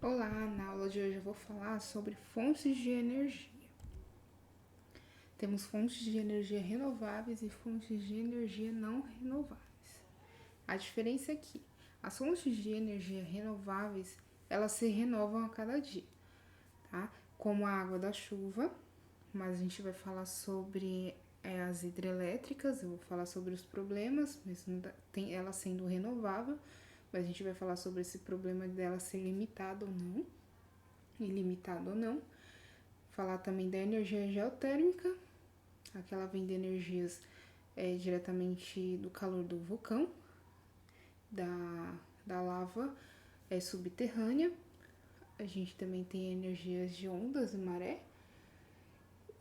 Olá, na aula de hoje eu vou falar sobre fontes de energia. Temos fontes de energia renováveis e fontes de energia não renováveis. A diferença é que as fontes de energia renováveis, elas se renovam a cada dia, tá? Como a água da chuva, mas a gente vai falar sobre as hidrelétricas, eu vou falar sobre os problemas, mesmo ela sendo renovável, mas a gente vai falar sobre esse problema dela ser limitada ou não, ilimitado ou não. Falar também da energia geotérmica, aquela vem de energias diretamente do calor do vulcão, da lava subterrânea. A gente também tem energias de ondas e maré,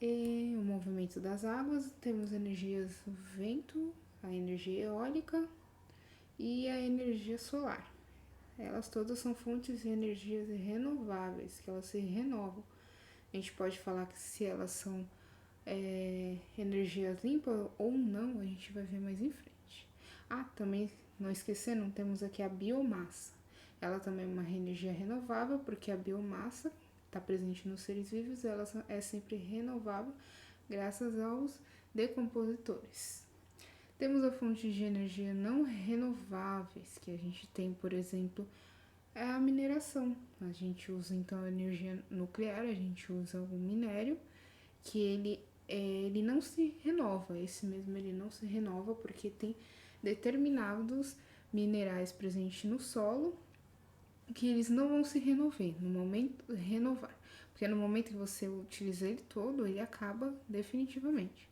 e o movimento das águas. Temos energias do vento, a energia eólica e a energia solar. Elas todas são fontes de energias renováveis, que elas se renovam. A gente pode falar que se elas são energias limpas ou não, a gente vai ver mais em frente. Também, não esquecendo, temos aqui a biomassa. Ela também é uma energia renovável, porque a biomassa está presente nos seres vivos, ela é sempre renovável graças aos decompositores. Temos a fonte de energia não renováveis, que a gente tem, por exemplo, a mineração. A gente usa então a energia nuclear, a gente usa o minério, que ele não se renova, esse mesmo ele não se renova porque tem determinados minerais presentes no solo que eles não vão se renovar, porque no momento que você utiliza ele todo, ele acaba definitivamente.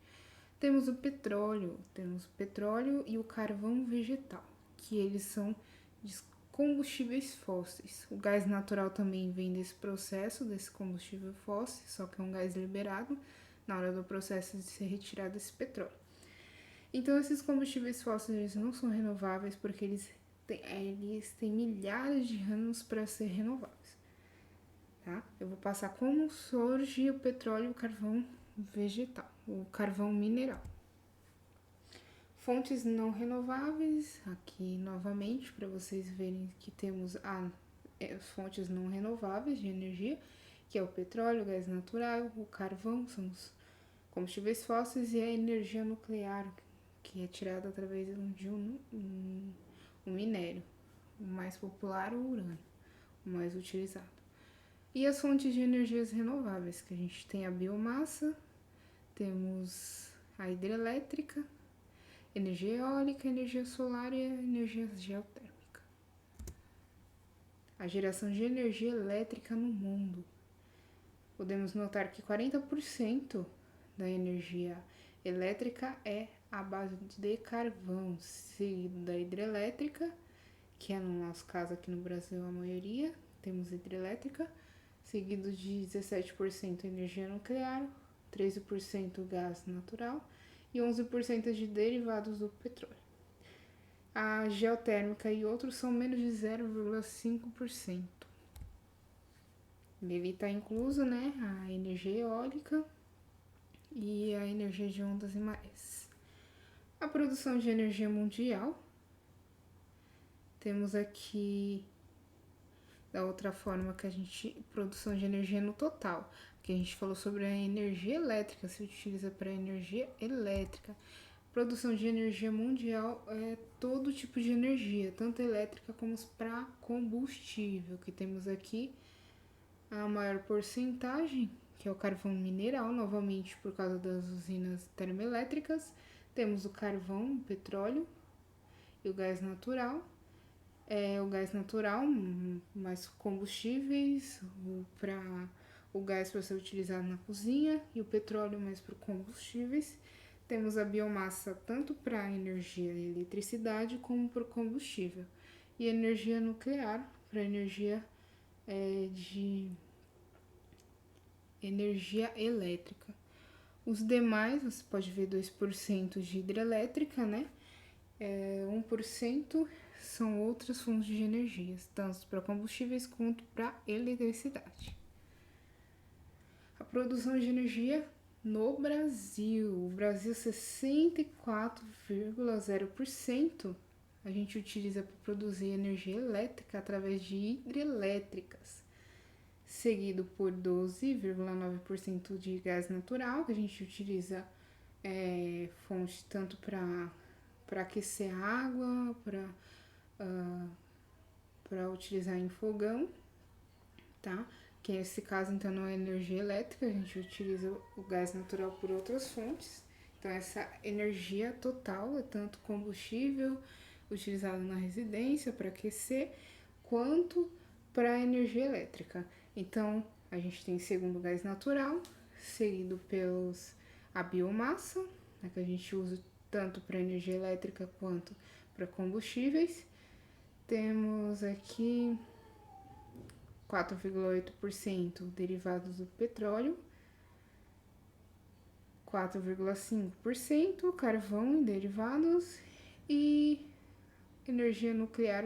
Temos o petróleo e o carvão vegetal, que eles são combustíveis fósseis. O gás natural também vem desse processo, desse combustível fóssil, só que é um gás liberado na hora do processo de ser retirado esse petróleo. Então, esses combustíveis fósseis eles não são renováveis porque eles têm milhares de anos para ser renováveis. Tá? Eu vou passar como surge o petróleo e o carvão vegetal, o carvão mineral. Fontes não renováveis, aqui novamente, para vocês verem que temos as fontes não renováveis de energia, que é o petróleo, o gás natural, o carvão, são os combustíveis fósseis, e a energia nuclear, que é tirada através de um minério, o mais popular, o urânio, o mais utilizado. E as fontes de energias renováveis, que a gente tem a biomassa, temos a hidrelétrica, energia eólica, energia solar e a energia geotérmica. A geração de energia elétrica no mundo. Podemos notar que 40% da energia elétrica é à base de carvão, seguido da hidrelétrica, que é no nosso caso aqui no Brasil a maioria, temos hidrelétrica, seguido de 17% energia nuclear, 13% gás natural e 11% de derivados do petróleo. A geotérmica e outros são menos de 0,5%. Nele está incluso, né, a energia eólica e a energia de ondas e marés. A produção de energia mundial. Temos aqui da outra forma que a gente produção de energia no total, que a gente falou sobre a energia elétrica, se utiliza para energia elétrica. Produção de energia mundial é todo tipo de energia, tanto elétrica como para combustível, que temos aqui a maior porcentagem, que é o carvão mineral, novamente por causa das usinas termoelétricas. Temos o carvão, o petróleo e o gás natural. O gás natural, mais combustíveis, o gás para ser utilizado na cozinha e o petróleo mais para combustíveis. Temos a biomassa tanto para energia e eletricidade como para combustível. E a energia nuclear para energia elétrica. Os demais, você pode ver 2% de hidrelétrica, né? 1% são outras fontes de energia, tanto para combustíveis quanto para eletricidade. A produção de energia no Brasil. O Brasil, 64,0% a gente utiliza para produzir energia elétrica através de hidrelétricas. seguido por 12,9% de gás natural, que a gente utiliza fonte tanto para aquecer água, para utilizar em fogão, tá? Que nesse caso, então, não é energia elétrica, a gente utiliza o gás natural por outras fontes. Então, essa energia total é tanto combustível utilizado na residência para aquecer, quanto para energia elétrica. Então, a gente tem segundo o gás natural, seguido a biomassa, né, que a gente usa tanto para energia elétrica quanto para combustíveis. Temos aqui 4,8% derivados do petróleo, 4,5% carvão e derivados e energia nuclear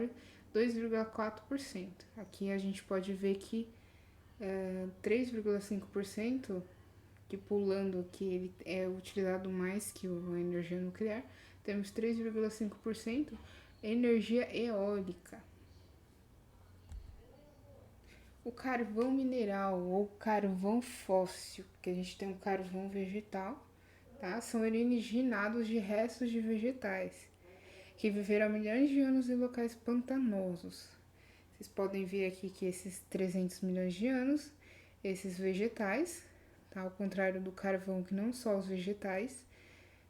2,4%. Aqui a gente pode ver que 3,5%, que pulando aqui ele é utilizado mais que a energia nuclear, temos 3,5% energia eólica. O carvão mineral ou carvão fóssil, que a gente tem o carvão vegetal, tá? São originados de restos de vegetais que viveram há milhões de anos em locais pantanosos. Vocês podem ver aqui que esses 300 milhões de anos, esses vegetais, tá? Ao contrário do carvão, que não só os vegetais,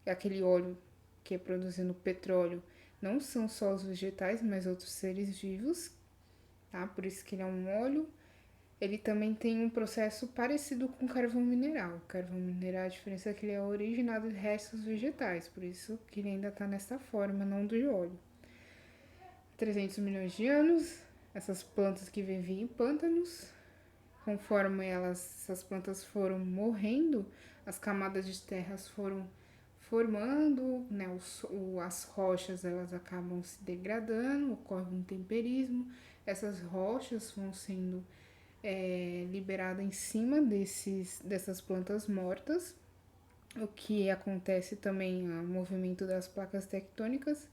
aquele óleo que é produzindo petróleo, não são só os vegetais, mas outros seres vivos, tá? Por isso que ele é um óleo. Ele também tem um processo parecido com carvão mineral. O carvão mineral, a diferença é que ele é originado de restos vegetais, por isso que ele ainda está nessa forma, não de óleo. 300 milhões de anos, essas plantas que viviam em pântanos, conforme essas plantas foram morrendo, as camadas de terras foram formando, né, as rochas elas acabam se degradando, ocorre um intemperismo, essas rochas vão sendo liberadas em cima dessas plantas mortas, o que acontece também o movimento das placas tectônicas,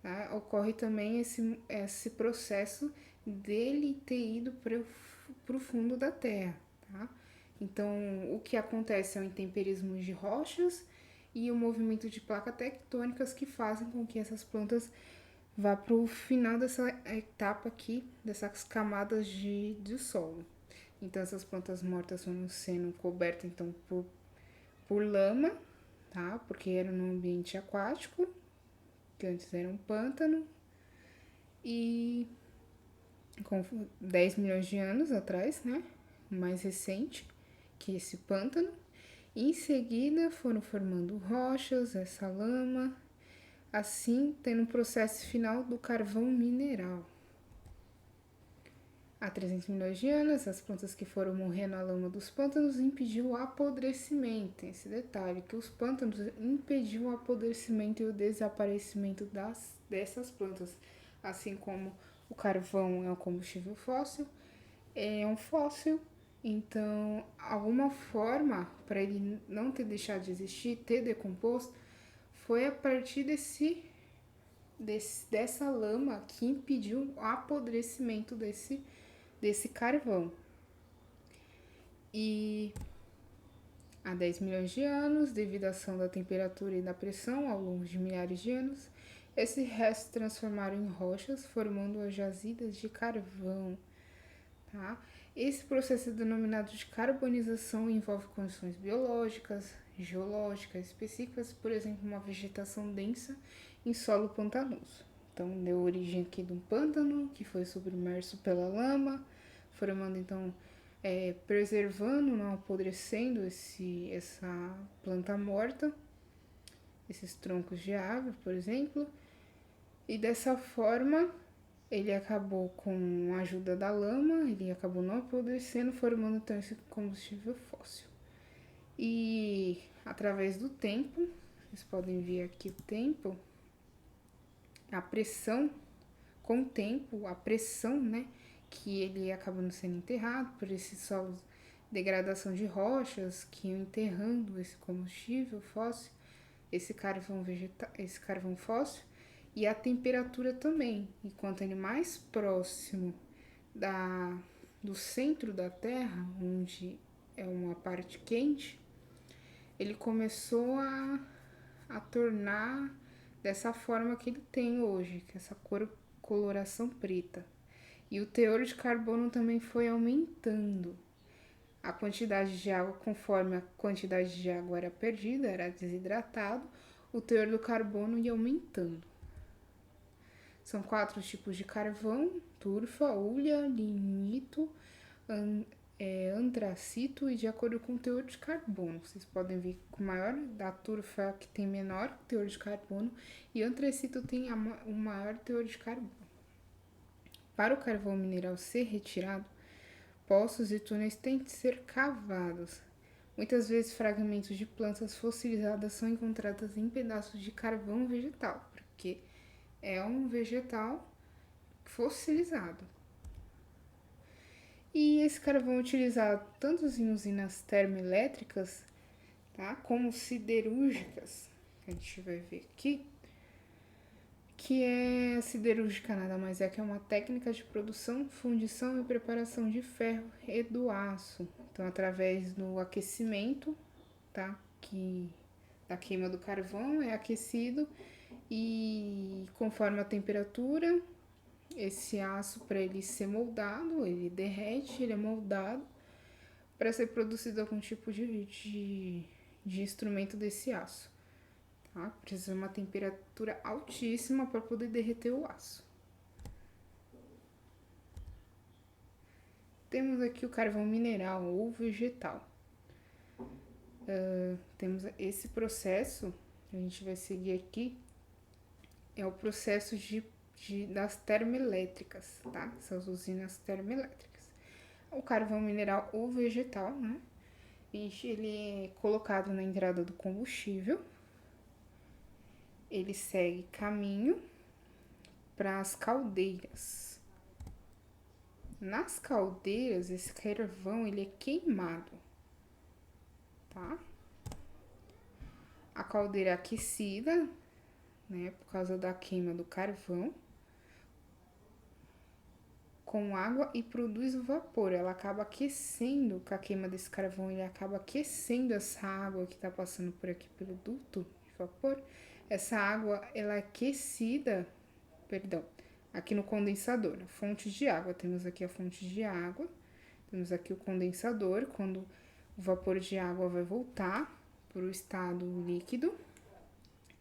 tá? Ocorre também esse processo dele ter ido para o fundo da terra, tá? Então, o que acontece é o intemperismo de rochas e o movimento de placas tectônicas que fazem com que essas plantas vá para o final dessa etapa aqui, dessas camadas de solo. Então, essas plantas mortas vão sendo cobertas então por lama, tá? Porque era num ambiente aquático, que antes era um pântano, e com 10 milhões de anos atrás, né? Mais recente que esse pântano. Em seguida foram formando rochas, essa lama, assim tendo um processo final do carvão mineral. Há 300 milhões de anos, as plantas que foram morrendo na lama dos pântanos impediu o apodrecimento. Tem esse detalhe, que os pântanos impediam o apodrecimento e o desaparecimento dessas plantas. Assim como o carvão é um combustível fóssil, é um fóssil, então alguma forma para ele não ter deixado de existir, ter decomposto, foi a partir dessa lama que impediu o apodrecimento desse carvão. E há 10 milhões de anos, devido à ação da temperatura e da pressão ao longo de milhares de anos, esses restos transformaram em rochas, formando as jazidas de carvão. Tá? Esse processo é denominado de carbonização e envolve condições biológicas, geológicas específicas, por exemplo, uma vegetação densa em solo pantanoso. Então, deu origem aqui de um pântano que foi submerso pela lama, formando então, preservando, não apodrecendo essa planta morta, esses troncos de árvore, por exemplo, e dessa forma ele acabou com a ajuda da lama, ele acabou não apodrecendo, formando então esse combustível fóssil. E através do tempo, vocês podem ver aqui o tempo, a pressão, com o tempo, a pressão, né, que ele acabando sendo enterrado por esses solos, degradação de rochas que iam enterrando esse combustível fóssil, esse carvão fóssil, e a temperatura também. E quanto ele mais próximo do centro da Terra, onde é uma parte quente, ele começou a tornar dessa forma que ele tem hoje, que é essa coloração preta. E o teor de carbono também foi aumentando. A quantidade de água, conforme a quantidade de água era perdida, era desidratado, o teor do carbono ia aumentando. São 4 tipos de carvão: turfa, hulha, lignito, antracito e de acordo com o teor de carbono. Vocês podem ver que o maior da turfa que tem menor teor de carbono e antracito tem o maior teor de carbono. Para o carvão mineral ser retirado, poços e túneis têm que ser cavados. Muitas vezes fragmentos de plantas fossilizadas são encontrados em pedaços de carvão vegetal, porque é um vegetal fossilizado. E esse carvão é utilizado tanto em usinas termoelétricas, tá, como siderúrgicas, que a gente vai ver aqui, que é a siderúrgica nada mais é que é uma técnica de produção, fundição e preparação de ferro e do aço. Então, através do aquecimento, tá, que da queima do carvão é aquecido e conforme a temperatura, esse aço, para ele ser moldado, ele derrete, ele é moldado para ser produzido algum tipo de instrumento desse aço. Tá? Precisa de uma temperatura altíssima para poder derreter o aço. Temos aqui o carvão mineral ou vegetal. Temos esse processo que a gente vai seguir aqui, é o processo das termoelétricas, tá? Essas usinas termoelétricas. O carvão mineral ou vegetal, né? Ele é colocado na entrada do combustível. Ele segue caminho para as caldeiras. Nas caldeiras, esse carvão ele é queimado, tá? A caldeira é aquecida, né? Por causa da queima do carvão, com água e produz o vapor. Ela acaba aquecendo, com a queima desse carvão, ele acaba aquecendo essa água que está passando por aqui pelo duto de vapor. Essa água, ela é aquecida, aqui no condensador, na fonte de água. Temos aqui a fonte de água, temos aqui o condensador, quando o vapor de água vai voltar para o estado líquido.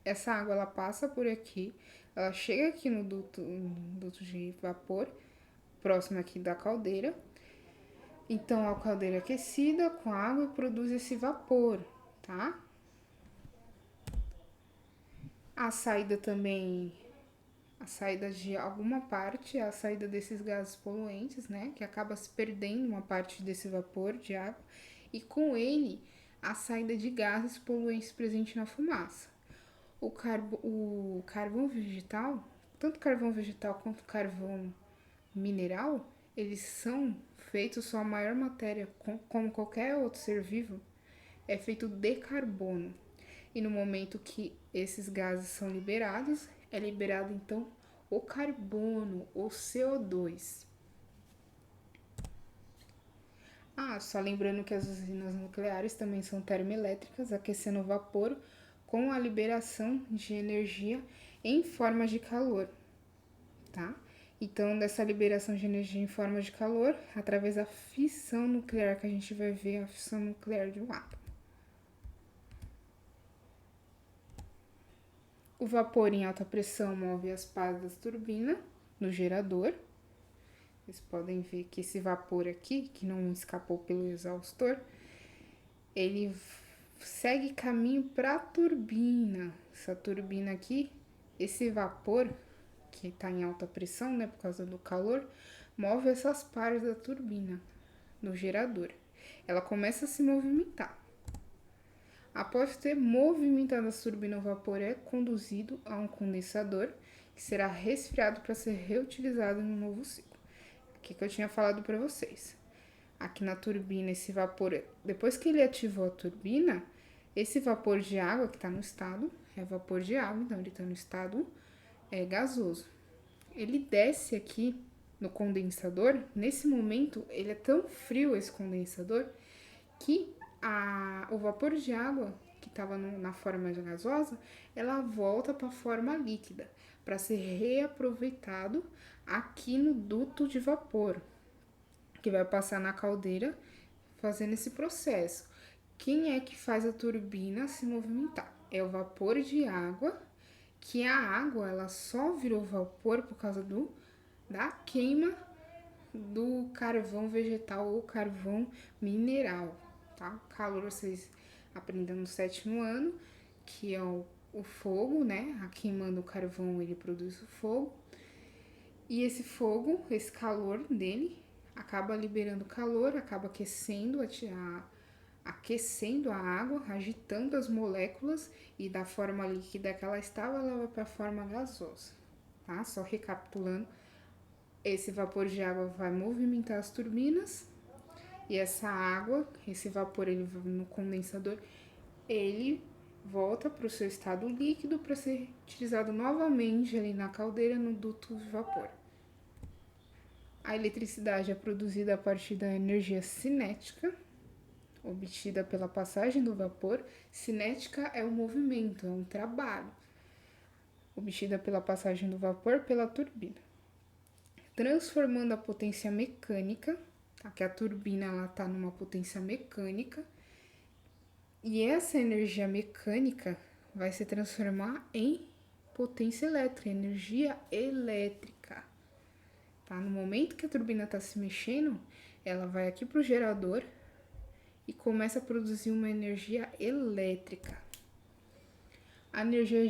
Essa água, ela passa por aqui, ela chega aqui no duto de vapor, próximo aqui da caldeira. Então, a caldeira aquecida com água produz esse vapor, tá? A saída também, a saída de alguma parte, a saída desses gases poluentes, né? Que acaba se perdendo uma parte desse vapor de água. E com ele, a saída de gases poluentes presente na fumaça. O carvão vegetal, tanto carvão vegetal quanto carvão mineral, eles são feitos, sua maior matéria, como qualquer outro ser vivo, é feito de carbono. E no momento que esses gases são liberados, é liberado então o carbono, o CO2. Só lembrando que as usinas nucleares também são termoelétricas, aquecendo o vapor com a liberação de energia em forma de calor, tá? Então, dessa liberação de energia em forma de calor, através da fissão nuclear, que a gente vai ver a fissão nuclear de um átomo. O vapor em alta pressão move as pás das turbinas no gerador. Vocês podem ver que esse vapor aqui, que não escapou pelo exaustor, ele segue caminho para a turbina. Essa turbina aqui, esse vapor que está em alta pressão, né, por causa do calor, move essas pares da turbina no gerador. Ela começa a se movimentar. Após ter movimentado a turbina, o vapor é conduzido a um condensador, que será resfriado para ser reutilizado no novo ciclo. Aqui que eu tinha falado para vocês. Aqui na turbina, esse vapor, depois que ele ativou a turbina, esse vapor de água que está no estado, é vapor de água, então ele está no estado gasoso. Ele desce aqui no condensador, nesse momento ele é tão frio, esse condensador, que o vapor de água que estava na forma gasosa, ela volta para a forma líquida, para ser reaproveitado aqui no duto de vapor, que vai passar na caldeira fazendo esse processo. Quem é que faz a turbina se movimentar? É o vapor de água, que a água ela só virou vapor por causa da queima do carvão vegetal ou carvão mineral, tá? Calor vocês aprendem no 7º ano, que é o fogo, né? A queimando o carvão ele produz o fogo. E esse fogo, esse calor dele, acaba liberando calor, acaba aquecendo a água, agitando as moléculas e da forma líquida que ela estava, ela vai para a forma gasosa, tá? Só recapitulando, esse vapor de água vai movimentar as turbinas e essa água, esse vapor ele no condensador, ele volta para o seu estado líquido para ser utilizado novamente ali na caldeira no duto de vapor. A eletricidade é produzida a partir da energia cinética, obtida pela passagem do vapor. Cinética é o movimento, é um trabalho, obtida pela passagem do vapor pela turbina, transformando a potência mecânica, tá? Que a turbina está numa potência mecânica, e essa energia mecânica vai se transformar em potência elétrica, energia elétrica. Tá? No momento que a turbina está se mexendo, ela vai aqui para o gerador e começa a produzir uma energia elétrica. A energia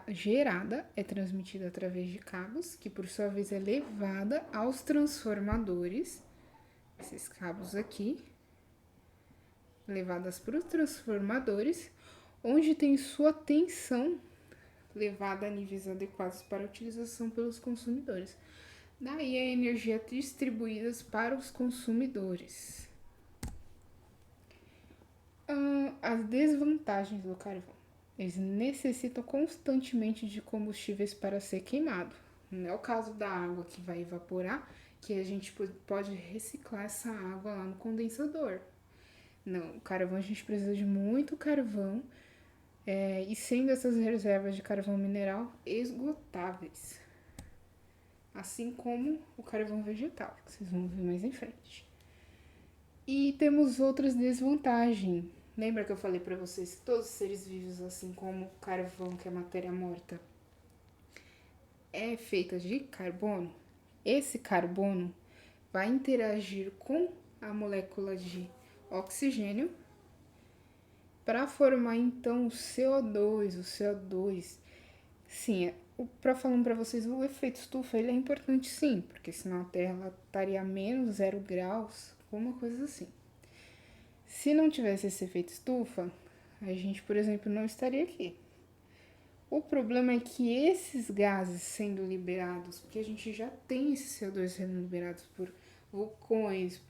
gerada é transmitida através de cabos, que por sua vez é levada aos transformadores, esses cabos aqui, levadas para os transformadores, onde tem sua tensão levada a níveis adequados para utilização pelos consumidores. Daí a energia distribuída para os consumidores. As desvantagens do carvão. Eles necessitam constantemente de combustíveis para ser queimado. Não é o caso da água que vai evaporar, que a gente pode reciclar essa água lá no condensador. Não, o carvão a gente precisa de muito carvão, e sendo essas reservas de carvão mineral esgotáveis. Assim como o carvão vegetal, que vocês vão ver mais em frente. E temos outras desvantagens. Lembra que eu falei para vocês que todos os seres vivos, assim como o carvão, que é matéria morta, é feita de carbono? Esse carbono vai interagir com a molécula de oxigênio para formar então o CO2. O CO2, sim, para falando para vocês, o efeito estufa ele é importante sim, porque senão a Terra ela estaria a menos 0 graus, alguma coisa assim. Se não tivesse esse efeito estufa, a gente, por exemplo, não estaria aqui. O problema é que esses gases sendo liberados, porque a gente já tem esse CO2 sendo liberados por vulcões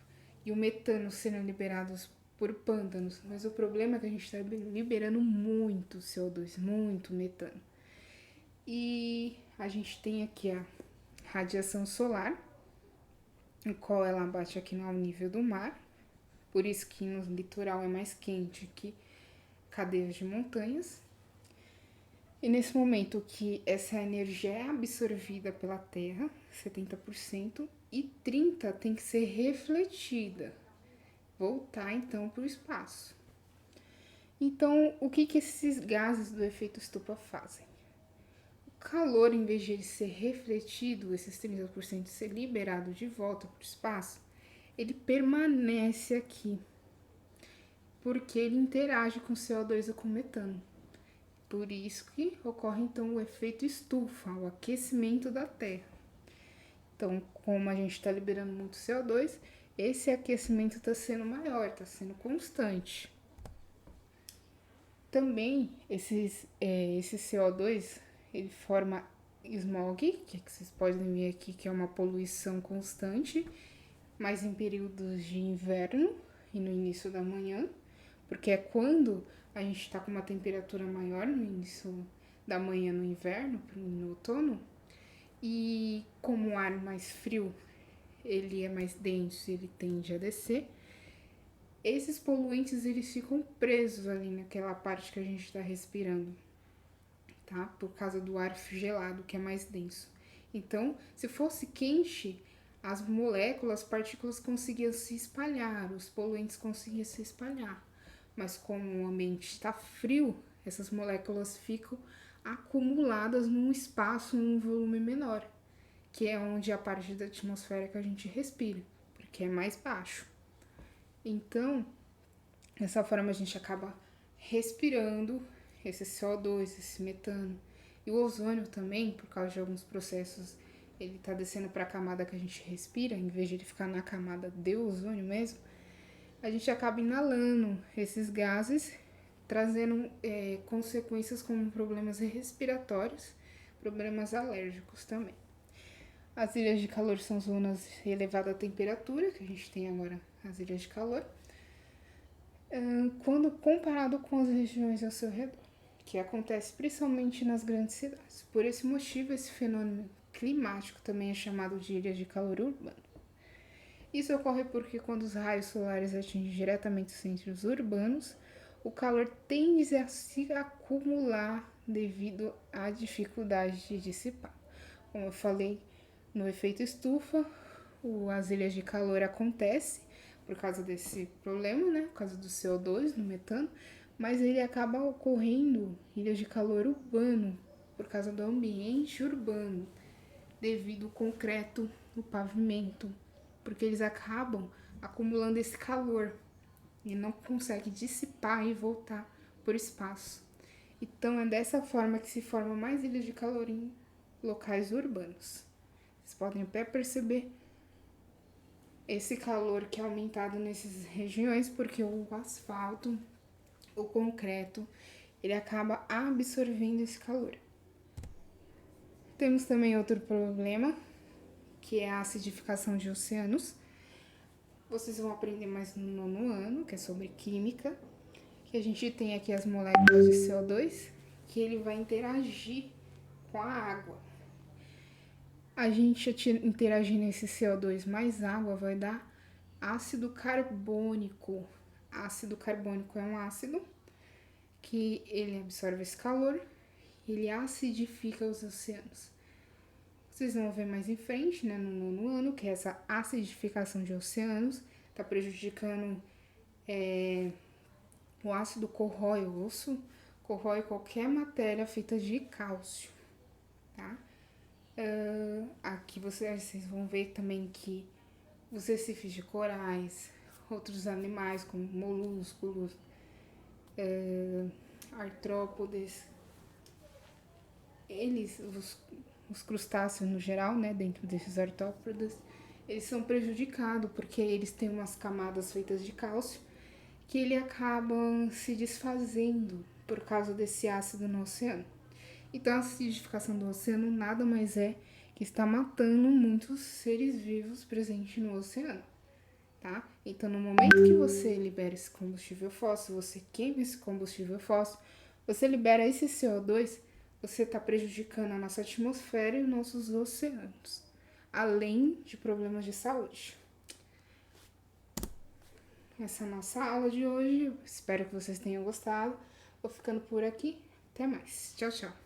e o metano sendo liberados por pântanos, mas o problema é que a gente está liberando muito CO2, muito metano. E a gente tem aqui a radiação solar, em qual ela bate aqui no nível do mar, por isso que no litoral é mais quente que cadeias de montanhas. E nesse momento que essa energia é absorvida pela Terra, 70%, e 30% tem que ser refletida, voltar então para o espaço. Então, o que esses gases do efeito estufa fazem? O calor, em vez de ele ser refletido, esses 30% ser liberado de volta para o espaço, ele permanece aqui, porque ele interage com o CO2 e com o metano. Por isso que ocorre então o efeito estufa, o aquecimento da Terra. Então, como a gente está liberando muito CO2, esse aquecimento está sendo maior, está sendo constante. Também esse CO2 ele forma smog, que vocês podem ver aqui que é uma poluição constante, mas em períodos de inverno e no início da manhã, porque é quando a gente está com uma temperatura maior no início da manhã no inverno, no outono, e como o ar mais frio ele é mais denso, ele tende a descer. Esses poluentes, eles ficam presos ali naquela parte que a gente está respirando, tá? Por causa do ar gelado, que é mais denso. Então, se fosse quente, as moléculas, as partículas conseguiam se espalhar, os poluentes conseguiam se espalhar. Mas como o ambiente está frio, essas moléculas ficam acumuladas num espaço, num volume menor, que é onde a parte da atmosfera que a gente respira, porque é mais baixo. Então, dessa forma a gente acaba respirando esse CO2, esse metano. E o ozônio também, por causa de alguns processos, ele tá descendo para a camada que a gente respira, em vez de ele ficar na camada de ozônio mesmo, a gente acaba inalando esses gases, trazendo consequências como problemas respiratórios, problemas alérgicos também. As ilhas de calor são zonas de elevada temperatura, que a gente tem agora as ilhas de calor, quando comparado com as regiões ao seu redor, que acontece principalmente nas grandes cidades. Por esse motivo, esse fenômeno climático também é chamado de ilhas de calor urbano. Isso ocorre porque quando os raios solares atingem diretamente os centros urbanos, o calor tende a se acumular devido à dificuldade de dissipar. Como eu falei, no efeito estufa, as ilhas de calor acontecem por causa desse problema, né? Por causa do CO2, do metano, mas ele acaba ocorrendo ilhas de calor urbano por causa do ambiente urbano, devido ao concreto, o pavimento, porque eles acabam acumulando esse calor e não conseguem dissipar e voltar por espaço. Então é dessa forma que se formam mais ilhas de calor em locais urbanos. Vocês podem até perceber esse calor que é aumentado nessas regiões porque o asfalto, o concreto, ele acaba absorvendo esse calor. Temos também outro problema, que é a acidificação de oceanos. Vocês vão aprender mais no 9º ano, que é sobre química, que a gente tem aqui as moléculas de CO2, que ele vai interagir com a água. A gente interagindo esse CO2 mais água vai dar ácido carbônico. Ácido carbônico é um ácido que ele absorve esse calor e ele acidifica os oceanos. Vocês vão ver mais em frente, né, no 9º ano, que essa acidificação de oceanos está prejudicando o ácido corrói o osso, corrói qualquer matéria feita de cálcio, tá? Aqui vocês vão ver também que os recifes de corais, outros animais como molúsculos, artrópodes, eles, os crustáceos no geral, né, dentro desses artrópodes, eles são prejudicados porque eles têm umas camadas feitas de cálcio que ele acabam se desfazendo por causa desse ácido no oceano. Então a acidificação do oceano nada mais é que está matando muitos seres vivos presentes no oceano, tá? Então no momento que você libera esse combustível fóssil, você queima esse combustível fóssil, você libera esse CO2, você está prejudicando a nossa atmosfera e os nossos oceanos, além de problemas de saúde. Essa é a nossa aula de hoje, espero que vocês tenham gostado. Vou ficando por aqui, até mais, tchau, tchau.